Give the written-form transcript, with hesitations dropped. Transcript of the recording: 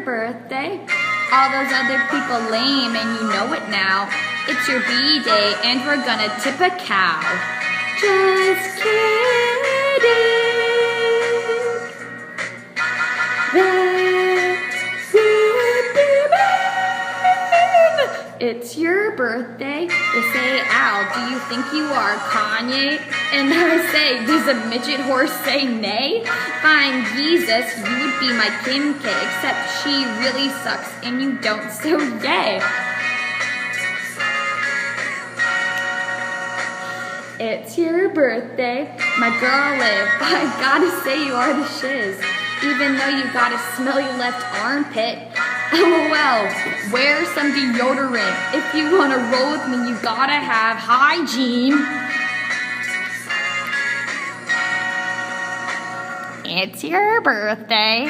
birthday. All those other people lame and you know it now. It's your B-day and we're gonna tip a cow. Just kidding. That would be mean. It's your birthday. They say, Al, do you think you are Kanye? And I say, does a midget horse say nay? Fine, Jesus, you would be my Kim K, except she really sucks and you don't, so yay. It's your birthday, my girl Liv. I gotta say you are the shiz. Even though you got a smelly left armpit. LOL, wear some deodorant. If you wanna roll with me, you gotta have hygiene. It's your birthday.